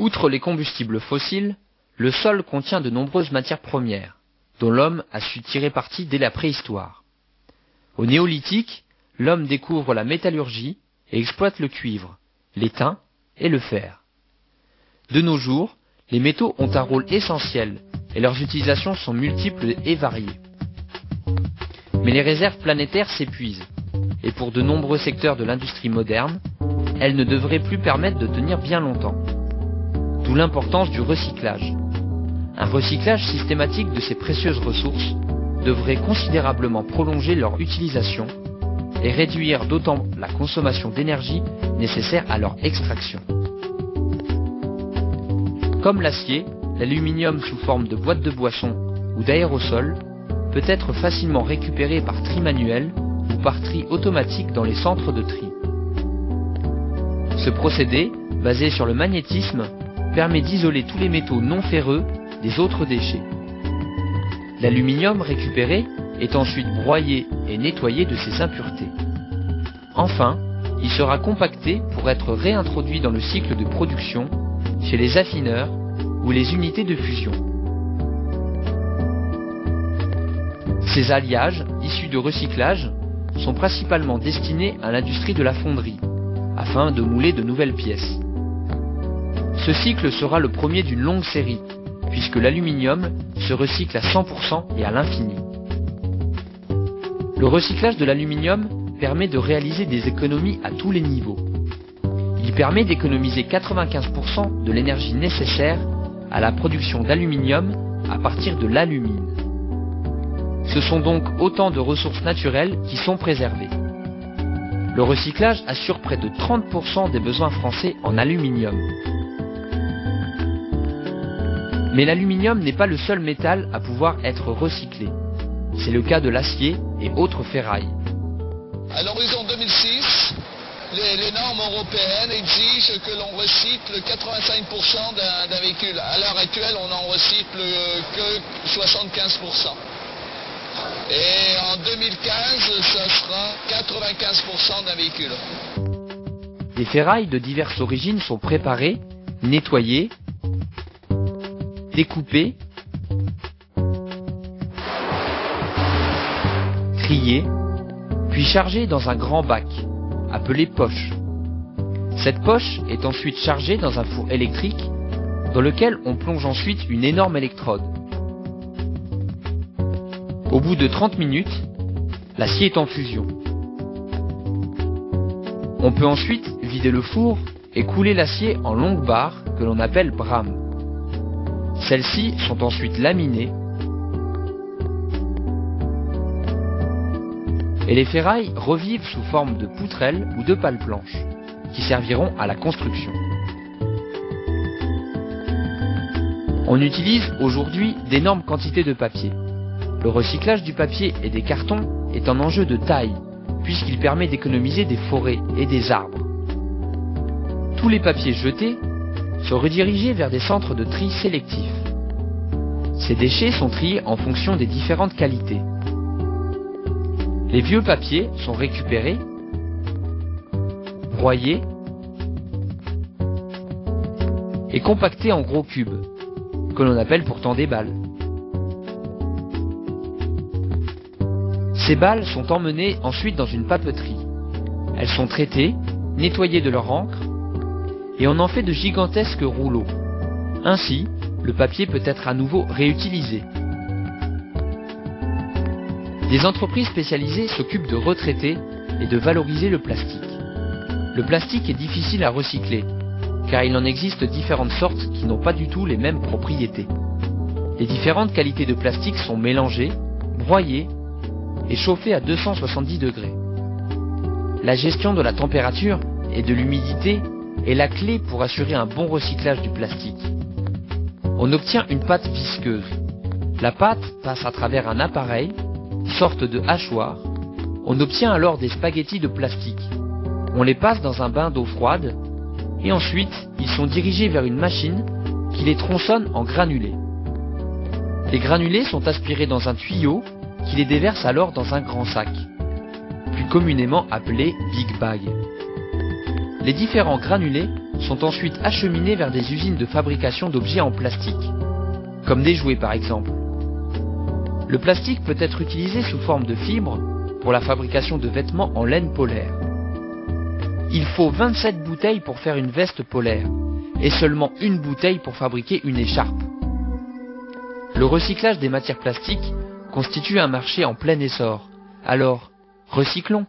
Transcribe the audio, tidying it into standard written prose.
Outre les combustibles fossiles, le sol contient de nombreuses matières premières, dont l'homme a su tirer parti dès la préhistoire. Au néolithique, l'homme découvre la métallurgie et exploite le cuivre, l'étain et le fer. De nos jours, les métaux ont un rôle essentiel et leurs utilisations sont multiples et variées. Mais les réserves planétaires s'épuisent, et pour de nombreux secteurs de l'industrie moderne, elles ne devraient plus permettre de tenir bien longtemps. D'où l'importance du recyclage. Un recyclage systématique de ces précieuses ressources devrait considérablement prolonger leur utilisation et réduire d'autant la consommation d'énergie nécessaire à leur extraction. Comme l'acier, l'aluminium sous forme de boîtes de boissons ou d'aérosols peut être facilement récupéré par tri manuel ou par tri automatique dans les centres de tri. Ce procédé, basé sur le magnétisme, permet d'isoler tous les métaux non ferreux des autres déchets. L'aluminium récupéré est ensuite broyé et nettoyé de ses impuretés. Enfin, il sera compacté pour être réintroduit dans le cycle de production chez les affineurs ou les unités de fusion. Ces alliages, issus de recyclage, sont principalement destinés à l'industrie de la fonderie, afin de mouler de nouvelles pièces. Ce cycle sera le premier d'une longue série, puisque l'aluminium se recycle à 100% et à l'infini. Le recyclage de l'aluminium permet de réaliser des économies à tous les niveaux. Il permet d'économiser 95% de l'énergie nécessaire à la production d'aluminium à partir de l'alumine. Ce sont donc autant de ressources naturelles qui sont préservées. Le recyclage assure près de 30% des besoins français en aluminium. Mais l'aluminium n'est pas le seul métal à pouvoir être recyclé. C'est le cas de l'acier et autres ferrailles. À l'horizon 2006, les normes européennes exigent que l'on recycle 85% d'un véhicule. À l'heure actuelle, on n'en recycle que 75%. Et en 2015, ça sera 95% d'un véhicule. Des ferrailles de diverses origines sont préparées, nettoyées, découpées, triées, puis chargées dans un grand bac, appelé poche. Cette poche est ensuite chargée dans un four électrique, dans lequel on plonge ensuite une énorme électrode. Au bout de 30 minutes, l'acier est en fusion. On peut ensuite vider le four et couler l'acier en longues barres que l'on appelle brames. Celles-ci sont ensuite laminées et les ferrailles revivent sous forme de poutrelles ou de pales blanches qui serviront à la construction. On utilise aujourd'hui d'énormes quantités de papier. Le recyclage du papier et des cartons est un enjeu de taille, puisqu'il permet d'économiser des forêts et des arbres. Tous les papiers jetés sont redirigés vers des centres de tri sélectifs. Ces déchets sont triés en fonction des différentes qualités. Les vieux papiers sont récupérés, broyés et compactés en gros cubes, que l'on appelle pourtant des balles. Ces balles sont emmenées ensuite dans une papeterie. Elles sont traitées, nettoyées de leur encre, et on en fait de gigantesques rouleaux. Ainsi, le papier peut être à nouveau réutilisé. Des entreprises spécialisées s'occupent de retraiter et de valoriser le plastique. Le plastique est difficile à recycler, car il en existe différentes sortes qui n'ont pas du tout les mêmes propriétés. Les différentes qualités de plastique sont mélangées, broyées et chauffées à 270 degrés. La gestion de la température et de l'humidité est la clé pour assurer un bon recyclage du plastique. On obtient une pâte visqueuse. La pâte passe à travers un appareil, sorte de hachoir. On obtient alors des spaghettis de plastique. On les passe dans un bain d'eau froide et ensuite ils sont dirigés vers une machine qui les tronçonne en granulés. Les granulés sont aspirés dans un tuyau qui les déverse alors dans un grand sac, plus communément appelé Big Bag. Les différents granulés sont ensuite acheminés vers des usines de fabrication d'objets en plastique, comme des jouets par exemple. Le plastique peut être utilisé sous forme de fibres pour la fabrication de vêtements en laine polaire. Il faut 27 bouteilles pour faire une veste polaire, et seulement une bouteille pour fabriquer une écharpe. Le recyclage des matières plastiques constitue un marché en plein essor. Alors, recyclons!